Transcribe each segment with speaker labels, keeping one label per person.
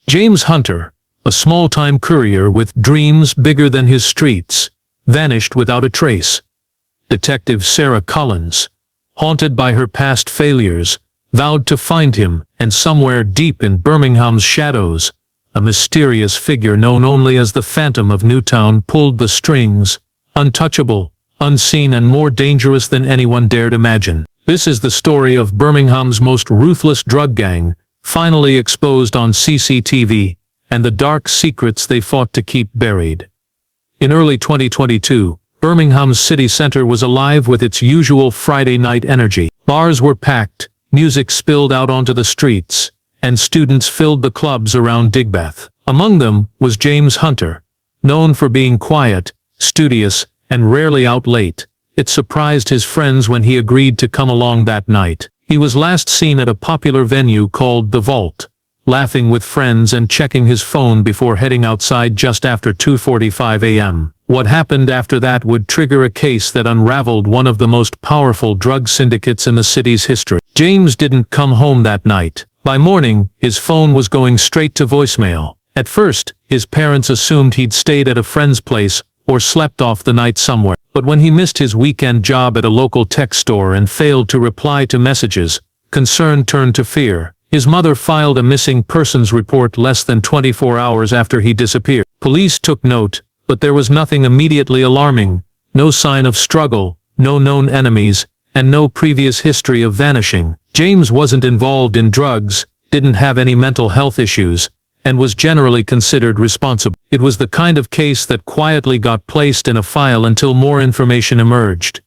Speaker 1: James Hunter, a small-time courier with dreams bigger than his streets, vanished without a trace. Detective Sarah Collins, haunted by her past failures, vowed to find him, and somewhere deep in Birmingham's shadows, a mysterious figure known only as the Phantom of Newtown pulled the strings, untouchable, unseen and more dangerous than anyone dared imagine. This is the story of Birmingham's most ruthless drug gang, finally exposed on CCTV, and the dark secrets they fought to keep buried. In early 2022, Birmingham's city center was alive with its usual Friday night energy. Bars were packed, music spilled out onto the streets, and students filled the clubs around Edgebast. Among them was James Hunter, known for being quiet, studious, and rarely out late. It surprised his friends when he agreed to come along that night. He was last seen at a popular venue called The Vault, laughing with friends and checking his phone before heading outside just after 2:45 a.m. What happened after that would trigger a case that unraveled one of the most powerful drug syndicates in the city's history. James didn't come home that night. By morning, his phone was going straight to voicemail. At first, his parents assumed he'd stayed at a friend's place or slept off the night somewhere. But when he missed his weekend job at a local tech store and failed to reply to messages, concern turned to fear. His mother filed a missing persons report less than 24 hours after he disappeared. Police took note, but there was nothing immediately alarming. No sign of struggle, no known enemies, and no previous history of vanishing. James wasn't involved in drugs, didn't have any mental health issues, and was generally considered responsible. It was the kind of case that quietly got placed in a file until more information emerged.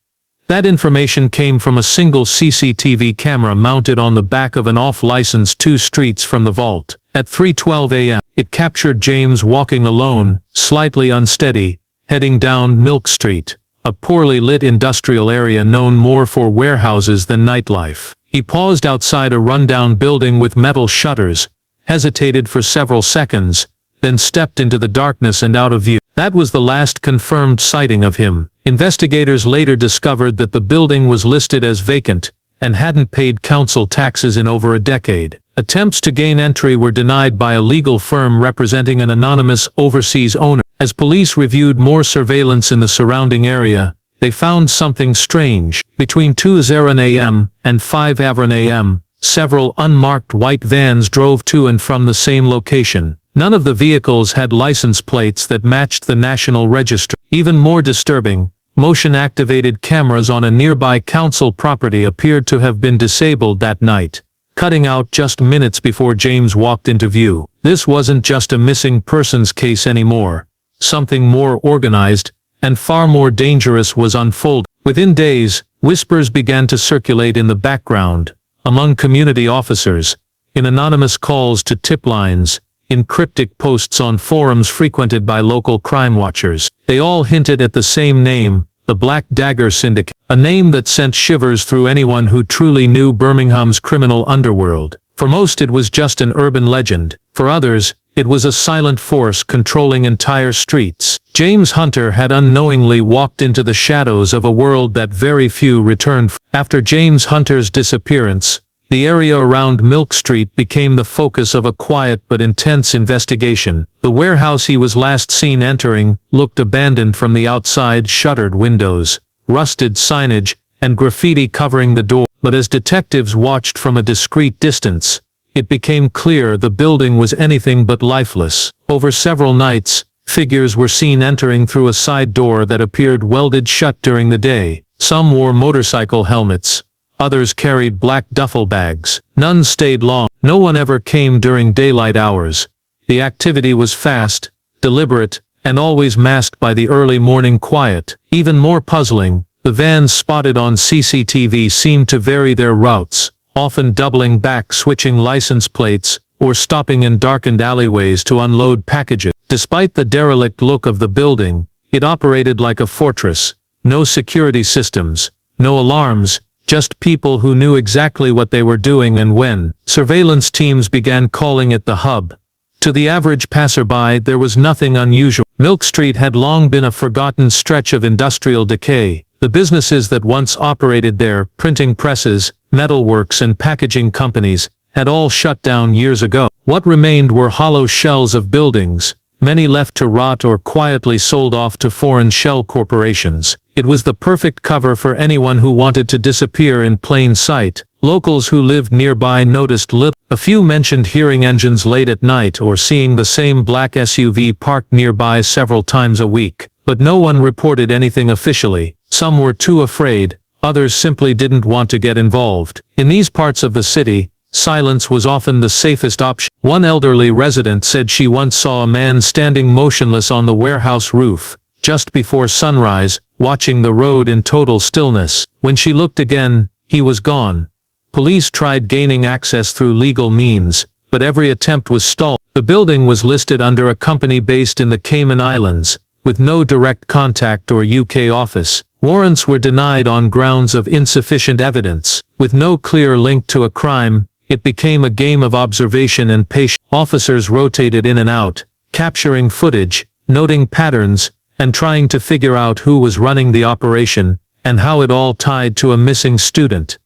Speaker 1: That information came from a single CCTV camera mounted on the back of an off-license 2 streets from the vault. At 3:12 a.m., it captured James walking alone, slightly unsteady, heading down Milk Street, a poorly lit industrial area known more for warehouses than nightlife. He paused outside a rundown building with metal shutters, hesitated for several seconds, then stepped into the darkness and out of view. That was the last confirmed sighting of him. Investigators later discovered that the building was listed as vacant and hadn't paid council taxes in over a decade. Attempts to gain entry were denied by a legal firm representing an anonymous overseas owner. As police reviewed more surveillance in the surrounding area, they found something strange. Between 2:00 a.m. and 5:00 a.m., several unmarked white vans drove to and from the same location. None of the vehicles had license plates that matched the National Register. Even more disturbing, motion-activated cameras on a nearby council property appeared to have been disabled that night, cutting out just minutes before James walked into view. This wasn't just a missing persons case anymore. Something more organized and far more dangerous was unfolding. Within days, whispers began to circulate in the background, among community officers, in anonymous calls to tip lines, in cryptic posts on forums frequented by local crime watchers. They all hinted at the same name, the Black Dagger Syndicate, a name that sent shivers through anyone who truly knew Birmingham's criminal underworld. For most it was just an urban legend. For others, it was a silent force controlling entire streets. James Hunter had unknowingly walked into the shadows of a world that very few returned from. After James Hunter's disappearance, the area around Milk Street became the focus of a quiet but intense investigation. The warehouse he was last seen entering looked abandoned from the outside, shuttered windows, rusted signage, and graffiti covering the door. But as detectives watched from a discreet distance, it became clear the building was anything but lifeless. Over several nights, figures were seen entering through a side door that appeared welded shut during the day. Some wore motorcycle helmets. Others carried black duffel bags. None stayed long. No one ever came during daylight hours. The activity was fast, deliberate, and always masked by the early morning quiet. Even more puzzling, the vans spotted on CCTV seemed to vary their routes, often doubling back, switching license plates, or stopping in darkened alleyways to unload packages. Despite the derelict look of the building, it operated like a fortress. No security systems, no alarms, just people who knew exactly what they were doing and when. Surveillance teams began calling it the hub. To the average passerby, there was nothing unusual. Milk Street had long been a forgotten stretch of industrial decay. The businesses that once operated there, printing presses, metalworks and packaging companies, had all shut down years ago. What remained were hollow shells of buildings, many left to rot or quietly sold off to foreign shell corporations. It was the perfect cover for anyone who wanted to disappear in plain sight. Locals who lived nearby noticed little. A few mentioned hearing engines late at night or seeing the same black SUV parked nearby several times a week, but no one reported anything officially. Some were too afraid, others simply didn't want to get involved. In these parts of the city, silence was often the safest option. One elderly resident said she once saw a man standing motionless on the warehouse roof, just before sunrise, watching the road in total stillness. When she looked again, he was gone. Police tried gaining access through legal means, but every attempt was stalled. The building was listed under a company based in the Cayman Islands, with no direct contact or UK office. Warrants were denied on grounds of insufficient evidence. With no clear link to a crime, it became a game of observation and patience. Officers rotated in and out, capturing footage, noting patterns, and trying to figure out who was running the operation, and how it all tied to a missing student.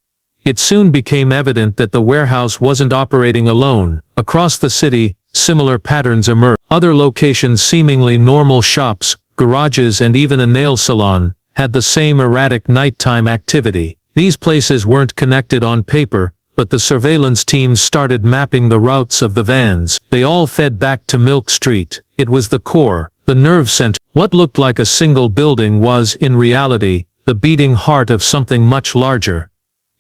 Speaker 1: It soon became evident that the warehouse wasn't operating alone. Across the city, similar patterns emerged. Other locations, seemingly normal shops, garages and even a nail salon, had the same erratic nighttime activity. These places weren't connected on paper, but the surveillance teams started mapping the routes of the vans. They all fed back to Milk Street. It was the core, the nerve center. What looked like a single building was, in reality, the beating heart of something much larger.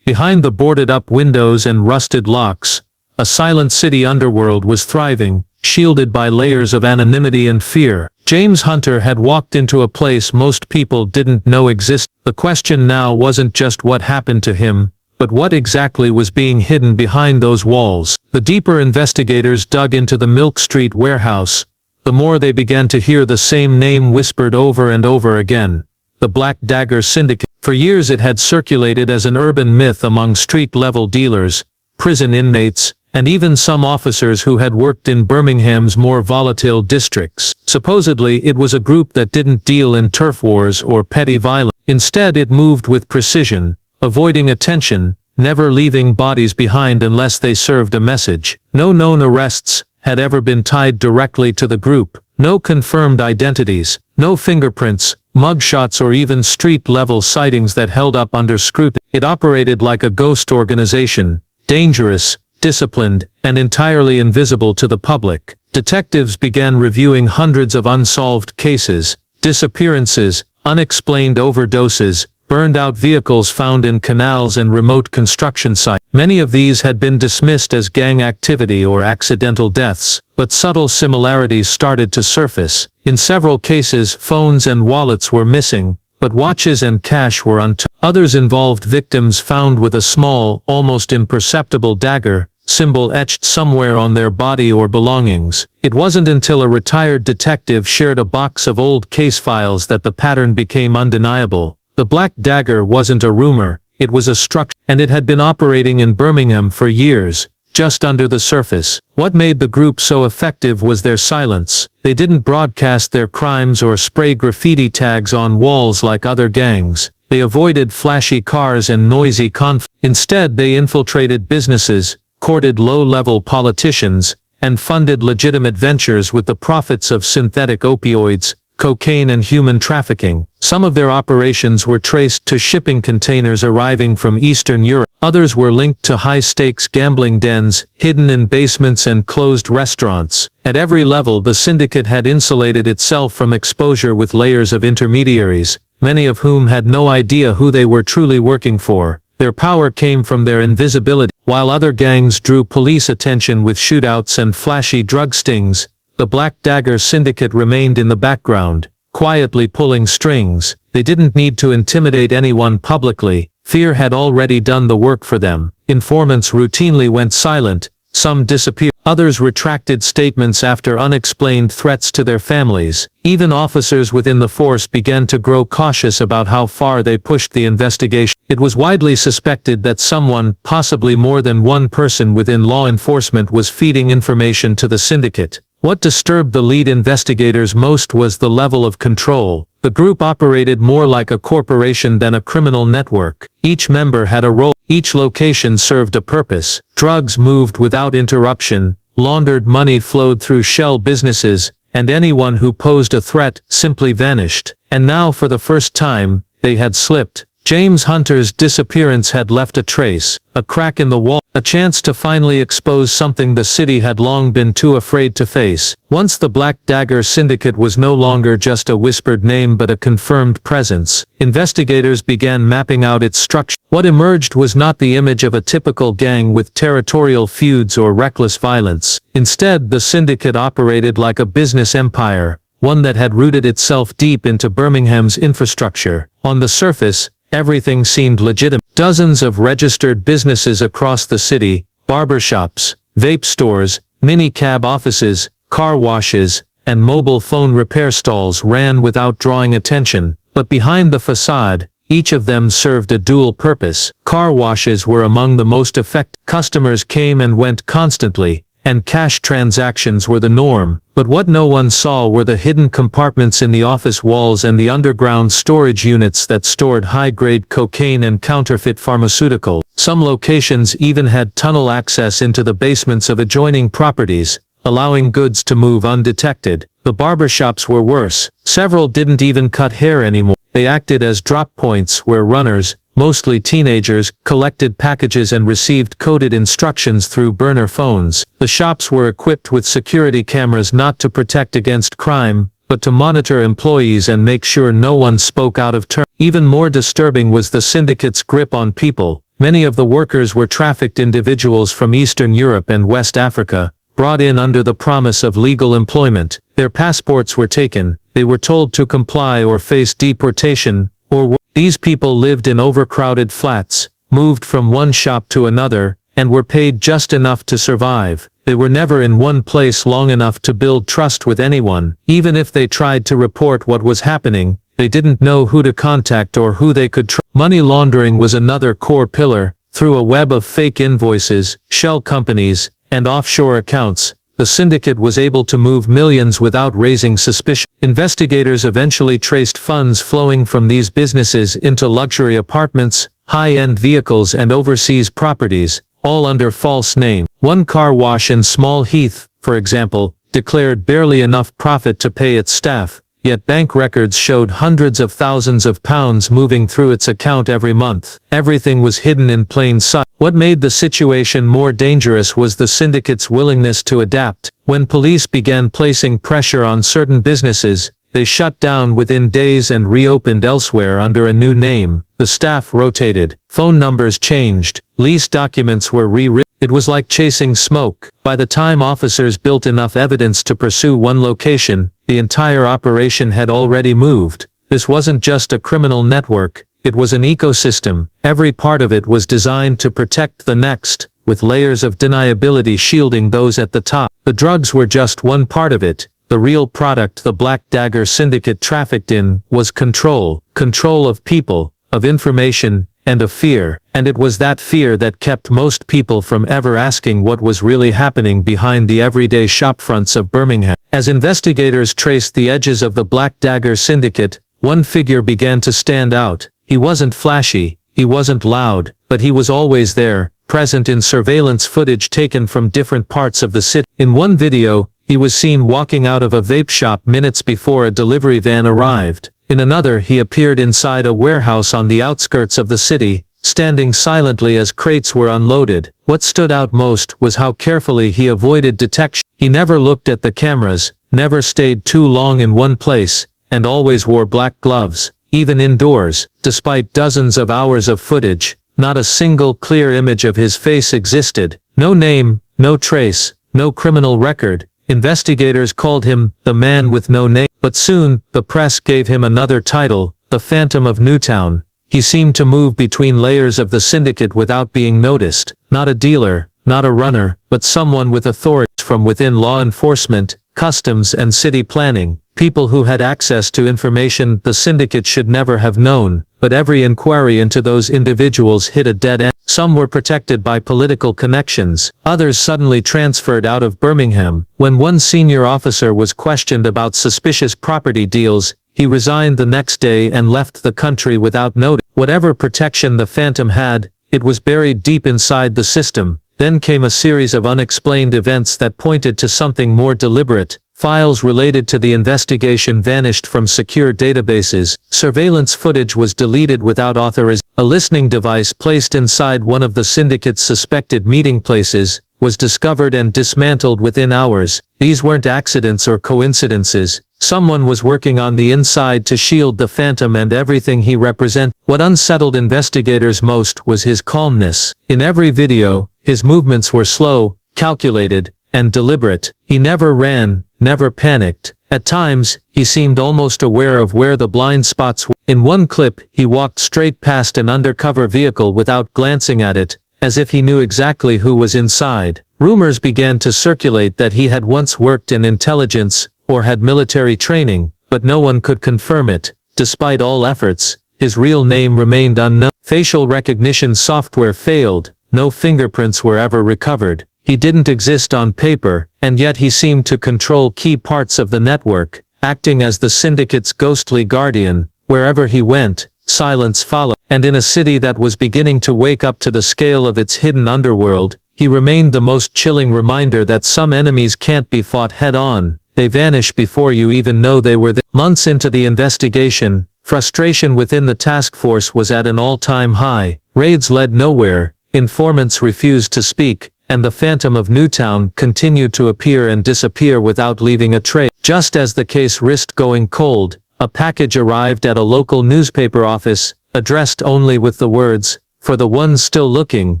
Speaker 1: Behind the boarded-up windows and rusted locks, a silent city underworld was thriving, shielded by layers of anonymity and fear. James Hunter had walked into a place most people didn't know existed. The question now wasn't just what happened to him, but what exactly was being hidden behind those walls. The deeper investigators dug into the Milk Street warehouse, the more they began to hear the same name whispered over and over again: the Black Dagger Syndicate. For years it had circulated as an urban myth among street-level dealers, prison inmates, and even some officers who had worked in Birmingham's more volatile districts. Supposedly it was a group that didn't deal in turf wars or petty violence. Instead it moved with precision, avoiding attention, never leaving bodies behind unless they served a message. No known arrests had ever been tied directly to the group. No confirmed identities, no fingerprints, mugshots or even street-level sightings that held up under scrutiny. It operated like a ghost organization, dangerous, disciplined, and entirely invisible to the public. Detectives began reviewing hundreds of unsolved cases, disappearances, unexplained overdoses, burned-out vehicles found in canals and remote construction sites. Many of these had been dismissed as gang activity or accidental deaths, but subtle similarities started to surface. In several cases, phones and wallets were missing, but watches and cash were untouched. Others involved victims found with a small, almost imperceptible dagger symbol etched somewhere on their body or belongings. It wasn't until a retired detective shared a box of old case files that the pattern became undeniable. The Black Dagger wasn't a rumor, it was a structure, and it had been operating in Birmingham for years, just under the surface. What made the group so effective was their silence. They didn't broadcast their crimes or spray graffiti tags on walls like other gangs. They avoided flashy cars and noisy conflict. Instead, they infiltrated businesses, courted low-level politicians, and funded legitimate ventures with the profits of synthetic opioids, cocaine and human trafficking. Some of their operations were traced to shipping containers arriving from Eastern Europe. Others were linked to high-stakes gambling dens, hidden in basements and closed restaurants. At every level, the syndicate had insulated itself from exposure with layers of intermediaries, many of whom had no idea who they were truly working for. Their power came from their invisibility. While other gangs drew police attention with shootouts and flashy drug stings, the Black Dagger Syndicate remained in the background, quietly pulling strings. They didn't need to intimidate anyone publicly. Fear had already done the work for them. Informants routinely went silent, some disappeared, others retracted statements after unexplained threats to their families. Even officers within the force began to grow cautious about how far they pushed the investigation. It was widely suspected that someone, possibly more than one person within law enforcement, was feeding information to the syndicate. What disturbed the lead investigators most was the level of control. The group operated more like a corporation than a criminal network. Each member had a role. Each location served a purpose. Drugs moved without interruption, laundered money flowed through shell businesses, and anyone who posed a threat simply vanished. And now for the first time, they had slipped. James Hunter's disappearance had left a trace, a crack in the wall, a chance to finally expose something the city had long been too afraid to face. Once the Black Dagger Syndicate was no longer just a whispered name but a confirmed presence, investigators began mapping out its structure. What emerged was not the image of a typical gang with territorial feuds or reckless violence. Instead, the syndicate operated like a business empire, one that had rooted itself deep into Birmingham's infrastructure. On the surface, everything seemed legitimate. Dozens of registered businesses across the city, barbershops, vape stores, mini-cab offices, car washes, and mobile phone repair stalls ran without drawing attention, but behind the facade, each of them served a dual purpose. Car washes were among the most effective. Customers came and went constantly, and cash transactions were the norm. But what no one saw were the hidden compartments in the office walls and the underground storage units that stored high-grade cocaine and counterfeit pharmaceuticals. Some locations even had tunnel access into the basements of adjoining properties, allowing goods to move undetected. The barbershops were worse. Several didn't even cut hair anymore. They acted as drop points where runners, mostly teenagers, collected packages and received coded instructions through burner phones. The shops were equipped with security cameras not to protect against crime, but to monitor employees and make sure no one spoke out of turn. Even more disturbing was the syndicate's grip on people. Many of the workers were trafficked individuals from Eastern Europe and West Africa, brought in under the promise of legal employment. Their passports were taken, they were told to comply or face deportation, or these people lived in overcrowded flats, moved from one shop to another, and were paid just enough to survive. They were never in one place long enough to build trust with anyone. Even if they tried to report what was happening, they didn't know who to contact or who they could trust. Money laundering was another core pillar. Through a web of fake invoices, shell companies, and offshore accounts, the syndicate was able to move millions without raising suspicion. Investigators eventually traced funds flowing from these businesses into luxury apartments, high-end vehicles and overseas properties, all under false names. One car wash in Small Heath, for example, declared barely enough profit to pay its staff, yet bank records showed hundreds of thousands of pounds moving through its account every month. Everything was hidden in plain sight. What made the situation more dangerous was the syndicate's willingness to adapt. When police began placing pressure on certain businesses, they shut down within days and reopened elsewhere under a new name. The staff rotated, phone numbers changed, lease documents were rewritten. It was like chasing smoke. By the time officers built enough evidence to pursue one location, the entire operation had already moved. This wasn't just a criminal network, it was an ecosystem. Every part of it was designed to protect the next, with layers of deniability shielding those at the top. The drugs were just one part of it. The real product the Black Dagger Syndicate trafficked in was control. Control of people, of information, and of fear. And it was that fear that kept most people from ever asking what was really happening behind the everyday shopfronts of Birmingham. As investigators traced the edges of the Black Dagger Syndicate, one figure began to stand out. He wasn't flashy, he wasn't loud, but he was always there, present in surveillance footage taken from different parts of the city. In one video, he was seen walking out of a vape shop minutes before a delivery van arrived. In another, he appeared inside a warehouse on the outskirts of the city, standing silently as crates were unloaded. What stood out most was how carefully he avoided detection. He never looked at the cameras, never stayed too long in one place, and always wore black gloves, even indoors. Despite dozens of hours of footage, not a single clear image of his face existed. No name, no trace, no criminal record. Investigators called him the man with no name. But soon, the press gave him another title, the Phantom of Newtown. He seemed to move between layers of the syndicate without being noticed. Not a dealer, not a runner, but someone with authority from within law enforcement, customs and city planning. People who had access to information the syndicate should never have known, but every inquiry into those individuals hit a dead end. Some were protected by political connections, others suddenly transferred out of Birmingham. When one senior officer was questioned about suspicious property deals, he resigned the next day and left the country without notice. Whatever protection the Phantom had, It was buried deep inside the system. Then came a series of unexplained events that pointed to something more deliberate. Files related to the investigation vanished from secure databases. Surveillance footage was deleted without authorization. A listening device placed inside one of the Syndicate's suspected meeting places was discovered and dismantled within hours. These weren't accidents or coincidences. Someone was working on the inside to shield the Phantom and everything he represented. What unsettled investigators most was his calmness. In every video, his movements were slow, calculated, and deliberate. He never ran, never panicked. At times, he seemed almost aware of where the blind spots were. In one clip, he walked straight past an undercover vehicle without glancing at it, as if he knew exactly who was inside. Rumors began to circulate that he had once worked in intelligence, or had military training, but no one could confirm it. Despite all efforts, his real name remained unknown. Facial recognition software failed. No fingerprints were ever recovered. He didn't exist on paper, and yet he seemed to control key parts of the network, acting as the Syndicate's ghostly guardian. Wherever he went, silence followed. And in a city that was beginning to wake up to the scale of its hidden underworld, he remained the most chilling reminder that some enemies can't be fought head-on. They vanish before you even know they were there. Months into the investigation, frustration within the task force was at an all-time high. Raids led nowhere, informants refused to speak, and the Phantom of Newtown continued to appear and disappear without leaving a trace. Just as the case risked going cold, a package arrived at a local newspaper office, addressed only with the words, "For the ones still looking."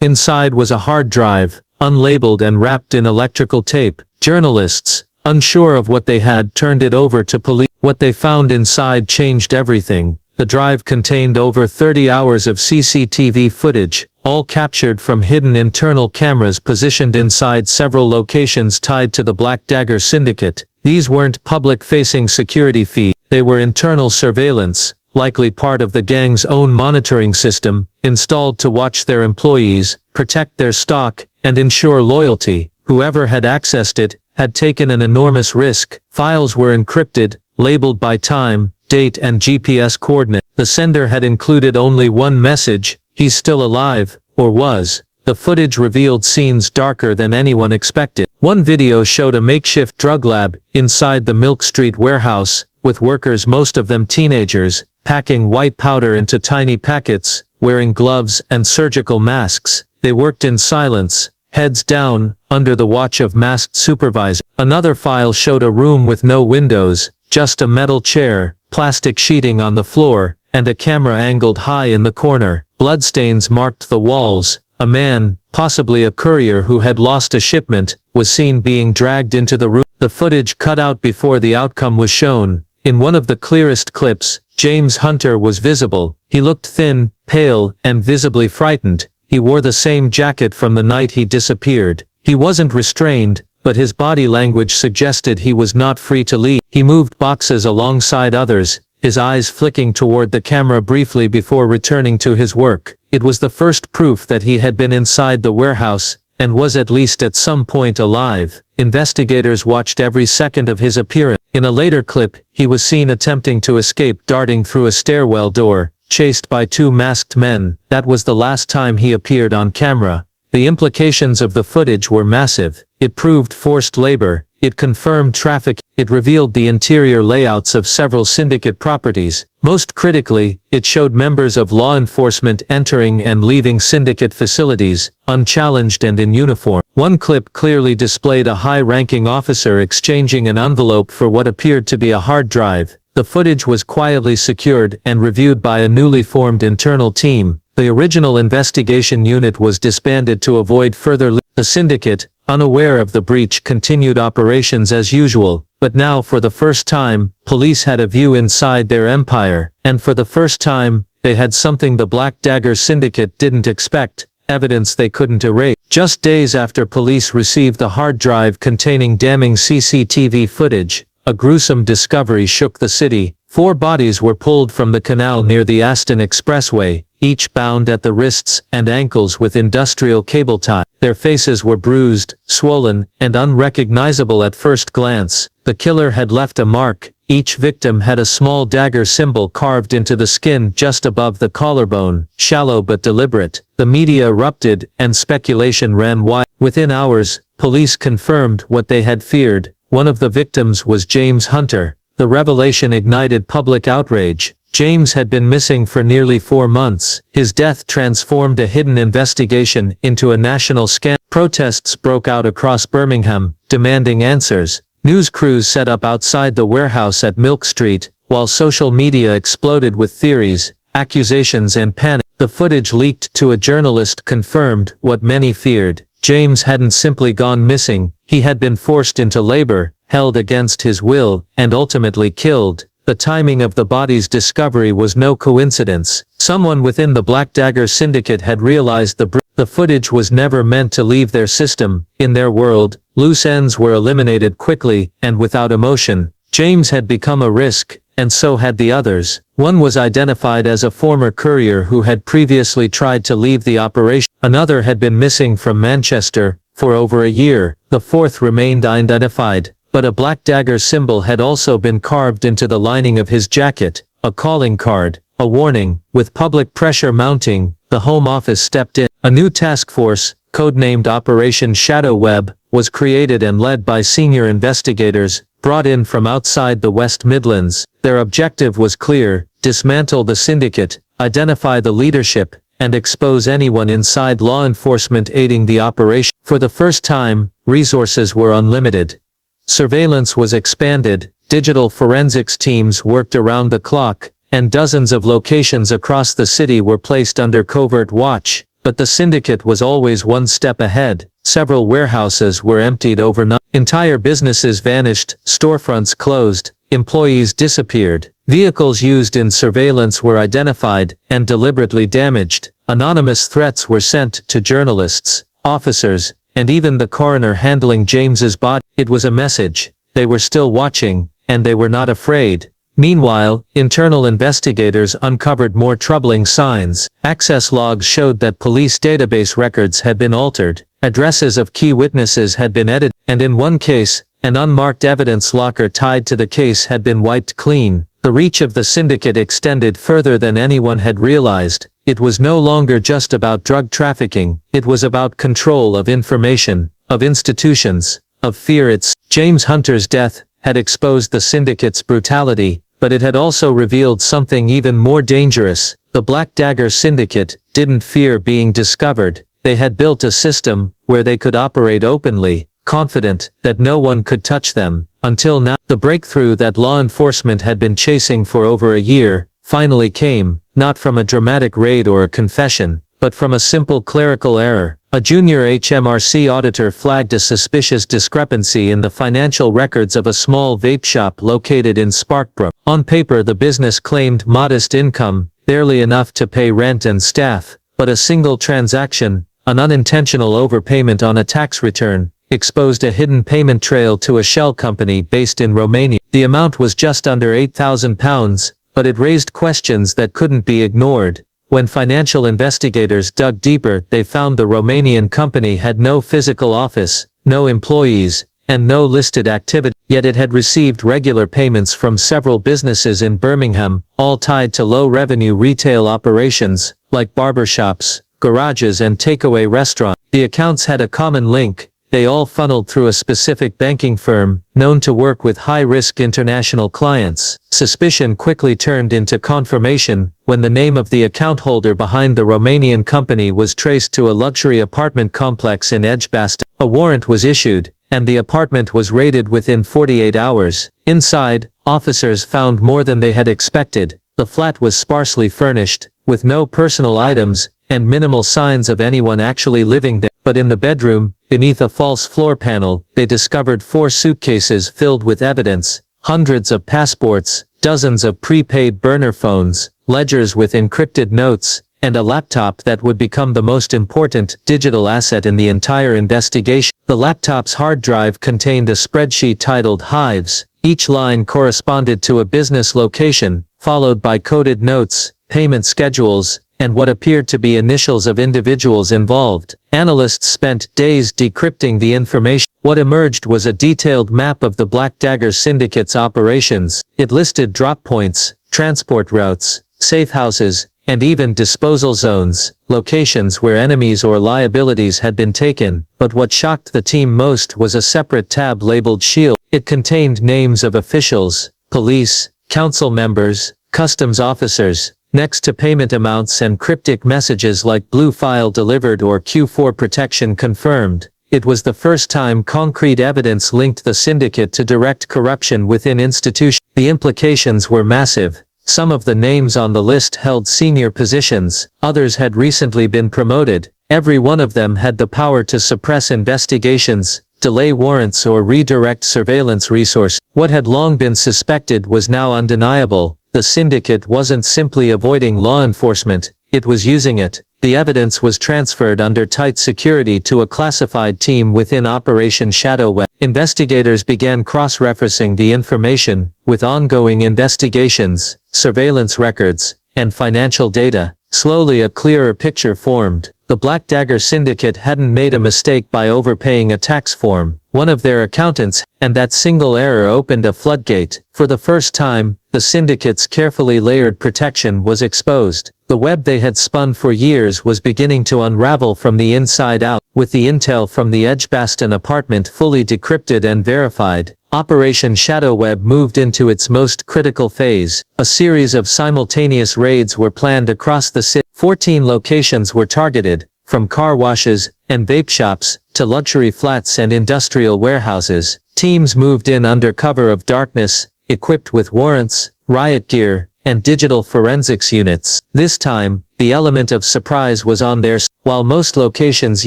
Speaker 1: Inside was a hard drive, unlabeled and wrapped in electrical tape. Journalists, unsure of what they had, turned it over to police. What they found inside changed everything. The drive contained over 30 hours of CCTV footage, all captured from hidden internal cameras positioned inside several locations tied to the Black Dagger Syndicate. These weren't public-facing security feeds. They were internal surveillance, likely part of the gang's own monitoring system, installed to watch their employees, protect their stock, and ensure loyalty. Whoever had accessed it had taken an enormous risk. Files were encrypted, labeled by time, date and GPS coordinate. The sender had included only one message: "He's still alive," or was. The footage revealed scenes darker than anyone expected. One video showed a makeshift drug lab inside the Milk Street warehouse, with workers, most of them teenagers, packing white powder into tiny packets, wearing gloves and surgical masks. They worked in silence, heads down, under the watch of masked supervisors. Another file showed a room with no windows, just a metal chair, plastic sheeting on the floor, and a camera angled high in the corner. Bloodstains marked the walls. A man, possibly a courier who had lost a shipment, was seen being dragged into the room. The footage cut out before the outcome was shown. In one of the clearest clips, James Hunter was visible. He looked thin, pale, and visibly frightened. He wore the same jacket from the night he disappeared. He wasn't restrained, but his body language suggested he was not free to leave. He moved boxes alongside others, his eyes flicking toward the camera briefly before returning to his work. It was the first proof that he had been inside the warehouse, and was at least at some point alive. Investigators watched every second of his appearance. In a later clip, he was seen attempting to escape, darting through a stairwell door, chased by two masked men. That was the last time he appeared on camera. The implications of the footage were massive. It proved forced labor. It confirmed trafficking. It revealed the interior layouts of several Syndicate properties. Most critically, it showed members of law enforcement entering and leaving Syndicate facilities, unchallenged and in uniform. One clip clearly displayed a high-ranking officer exchanging an envelope for what appeared to be a hard drive. The footage was quietly secured and reviewed by a newly formed internal team. The original investigation unit was disbanded to avoid further leaks. The Syndicate, unaware of the breach, continued operations as usual, but now for the first time, police had a view inside their empire, and for the first time, they had something the Black Dagger Syndicate didn't expect: evidence they couldn't erase. Just days after police received the hard drive containing damning CCTV footage, a gruesome discovery shook the city. 4 bodies were pulled from the canal near the Aston Expressway, each bound at the wrists and ankles with industrial cable ties. Their faces were bruised, swollen, and unrecognizable at first glance. The killer had left a mark, Each victim had a small dagger symbol carved into the skin just above the collarbone, shallow but deliberate. The media erupted, and speculation ran wild. Within hours, police confirmed what they had feared. One of the victims was James Hunter. The revelation ignited public outrage. James had been missing for nearly 4 months. His death transformed a hidden investigation into a national scandal. Protests broke out across Birmingham, demanding answers. News crews set up outside the warehouse at Milk Street, while social media exploded with theories, accusations and panic. The footage leaked to a journalist confirmed what many feared. James hadn't simply gone missing, he had been forced into labor, held against his will, and ultimately killed. The timing of the body's discovery was no coincidence. Someone within the Black Dagger Syndicate had realized the footage was never meant to leave their system. In their world, loose ends were eliminated quickly, and without emotion. James had become a risk, and so had the others. One was identified as a former courier who had previously tried to leave the operation. Another had been missing from Manchester for over a year. The fourth remained unidentified, but a Black Dagger symbol had also been carved into the lining of his jacket, a calling card, a warning. With public pressure mounting, the Home Office stepped in. A new task force, codenamed Operation Shadow Web, was created and led by senior investigators, brought in from outside the West Midlands. Their objective was clear: dismantle the syndicate, identify the leadership, and expose anyone inside law enforcement aiding the operation. For the first time, resources were unlimited. Surveillance was expanded, digital forensics teams worked around the clock, and dozens of locations across the city were placed under covert watch. But the syndicate was always one step ahead. Several warehouses were emptied overnight. Entire businesses vanished, storefronts closed, employees disappeared. Vehicles used in surveillance were identified and deliberately damaged. Anonymous threats were sent to journalists, officers, and even the coroner handling James's body. It was a message: they were still watching, and they were not afraid. Meanwhile, internal investigators uncovered more troubling signs. Access logs showed that police database records had been altered, addresses of key witnesses had been edited, and in one case, an unmarked evidence locker tied to the case had been wiped clean. The reach of the syndicate extended further than anyone had realized. It was no longer just about drug trafficking, it was about control of information, of institutions, of fear. James Hunter's death had exposed the syndicate's brutality, but it had also revealed something even more dangerous. The Black Dagger Syndicate didn't fear being discovered. They had built a system where they could operate openly, confident that no one could touch them. Until now, the breakthrough that law enforcement had been chasing for over a year finally came, not from a dramatic raid or a confession, but from a simple clerical error. A junior HMRC auditor flagged a suspicious discrepancy in the financial records of a small vape shop located in Sparkbrook. On paper, the business claimed modest income, barely enough to pay rent and staff, but a single transaction, an unintentional overpayment on a tax return, exposed a hidden payment trail to a shell company based in Romania. The amount was just under £8,000, but it raised questions that couldn't be ignored. When financial investigators dug deeper, they found the Romanian company had no physical office, no employees, and no listed activity, yet it had received regular payments from several businesses in Birmingham, all tied to low-revenue retail operations, like barbershops, garages and takeaway restaurants. The accounts had a common link: they all funneled through a specific banking firm, known to work with high-risk international clients. Suspicion quickly turned into confirmation when the name of the account holder behind the Romanian company was traced to a luxury apartment complex in Edgebast. A warrant was issued, and the apartment was raided within 48 hours. Inside, officers found more than they had expected. The flat was sparsely furnished, with no personal items, and minimal signs of anyone actually living there. But in the bedroom, beneath a false floor panel, they discovered 4 suitcases filled with evidence, hundreds of passports, dozens of prepaid burner phones, ledgers with encrypted notes, and a laptop that would become the most important digital asset in the entire investigation. The laptop's hard drive contained a spreadsheet titled Hives. Each line corresponded to a business location, followed by coded notes, payment schedules,
Speaker 2: and what appeared to be initials of individuals involved. Analysts spent days decrypting the information. What emerged was a detailed map of the Black Dagger Syndicate's operations. It listed drop points, transport routes, safe houses, and even disposal zones, locations where enemies or liabilities had been taken. But what shocked the team most was a separate tab labeled Shield. It contained names of officials, police, council members, customs officers, next to payment amounts and cryptic messages like blue file delivered or Q4 protection confirmed. It was the first time concrete evidence linked the syndicate to direct corruption within institutions. The implications were massive. Some of the names on the list held senior positions, others had recently been promoted. Every one of them had the power to suppress investigations, delay warrants or redirect surveillance resources. What had long been suspected was now undeniable. The syndicate wasn't simply avoiding law enforcement, it was using it. The evidence was transferred under tight security to a classified team within Operation Shadow Web. Investigators began cross-referencing the information, with ongoing investigations, surveillance records, and financial data. Slowly a clearer picture formed. The Black Dagger Syndicate hadn't made a mistake by overpaying a tax form. One of their accountants, and that single error opened a floodgate. For the first time, the syndicate's carefully layered protection was exposed. The web they had spun for years was beginning to unravel from the inside out. With the intel from the Edgebast apartment fully decrypted and verified, Operation Shadow Web moved into its most critical phase. A series of simultaneous raids were planned across the city. 14 locations were targeted, from car washes and vape shops to luxury flats and industrial warehouses. Teams moved in under cover of darkness, equipped with warrants, riot gear, and digital forensics units. This time, the element of surprise was on their side. While most locations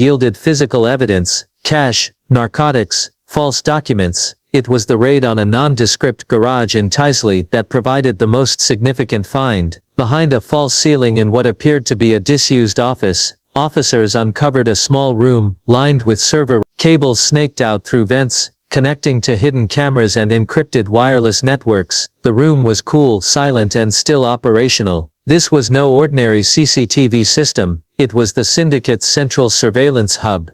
Speaker 2: yielded physical evidence, cash, narcotics, false documents, it was the raid on a nondescript garage in Tysley that provided the most significant find. Behind a false ceiling in what appeared to be a disused office, officers uncovered a small room, lined with server cables snaked out through vents, connecting to hidden cameras and encrypted wireless networks. The room was cool, silent and still operational. This was no ordinary CCTV system, it was the Syndicate's central surveillance hub.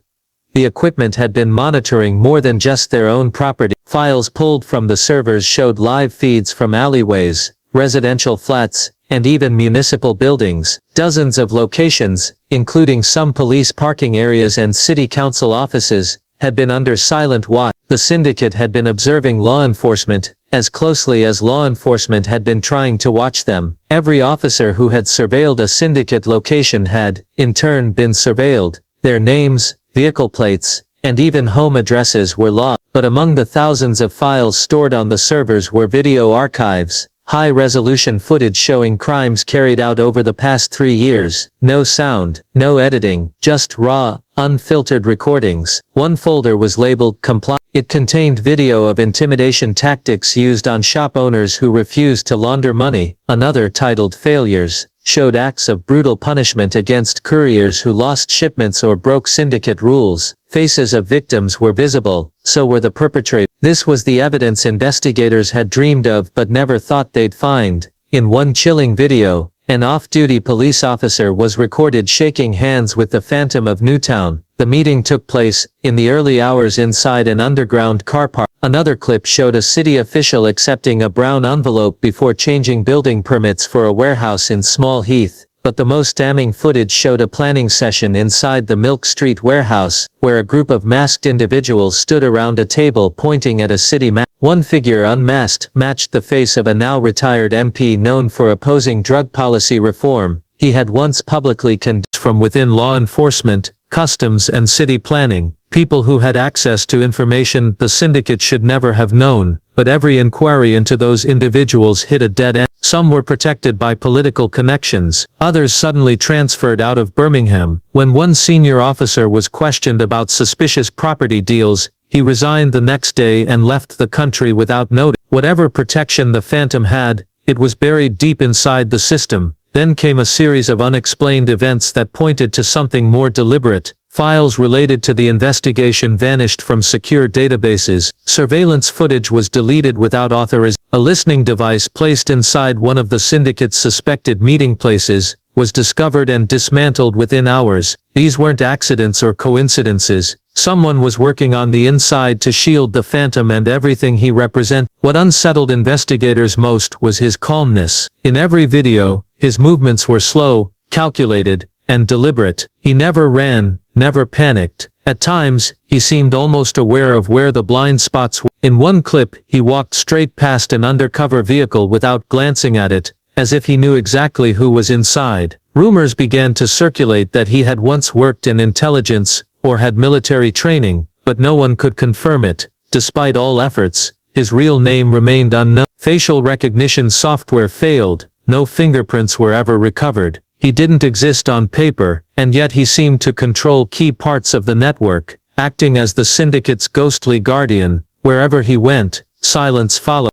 Speaker 2: The equipment had been monitoring more than just their own property. Files pulled from the servers showed live feeds from alleyways, residential flats, and even municipal buildings. Dozens of locations, including some police parking areas and city council offices, had been under silent watch. The syndicate had been observing law enforcement, as closely as law enforcement had been trying to watch them. Every officer who had surveilled a syndicate location had, in turn, been surveilled. Their names, vehicle plates, and even home addresses were logged. But among the thousands of files stored on the servers were video archives, high-resolution footage showing crimes carried out over the past 3 years. No sound, no editing, just raw, unfiltered recordings. One folder was labeled Comply. It contained video of intimidation tactics used on shop owners who refused to launder money. Another, titled Failures, showed acts of brutal punishment against couriers who lost shipments or broke syndicate rules. Faces of victims were visible, so were the perpetrators. This was the evidence investigators had dreamed of but never thought they'd find. In one chilling video, an off-duty police officer was recorded shaking hands with the Phantom of Newtown. The meeting took place in the early hours inside an underground car park. Another clip showed a city official accepting a brown envelope before changing building permits for a warehouse in Small Heath. But the most damning footage showed a planning session inside the Milk Street warehouse, where a group of masked individuals stood around a table pointing at a city map. One figure, unmasked, matched the face of a now-retired MP known for opposing drug policy reform. He had once publicly condemned from within law enforcement, customs and city planning, people who had access to information the syndicate should never have known, but every inquiry into those individuals hit a dead end. Some were protected by political connections, others suddenly transferred out of Birmingham. When one senior officer was questioned about suspicious property deals, he resigned the next day and left the country without notice. Whatever protection the Phantom had, it was buried deep inside the system. Then came a series of unexplained events that pointed to something more deliberate. Files related to the investigation vanished from secure databases. Surveillance footage was deleted without authorization. A listening device placed inside one of the syndicate's suspected meeting places was discovered and dismantled within hours. These weren't accidents or coincidences. Someone was working on the inside to shield the Phantom and everything he represented. What unsettled investigators most was his calmness. In every video, his movements were slow, calculated, and deliberate. He never ran, never panicked. At times, he seemed almost aware of where the blind spots were. In one clip, he walked straight past an undercover vehicle without glancing at it, as if he knew exactly who was inside. Rumors began to circulate that he had once worked in intelligence, or had military training, but no one could confirm it. Despite all efforts, his real name remained unknown. Facial recognition software failed, no fingerprints were ever recovered. He didn't exist on paper, and yet he seemed to control key parts of the network, acting as the Syndicate's ghostly guardian. Wherever he went, silence followed.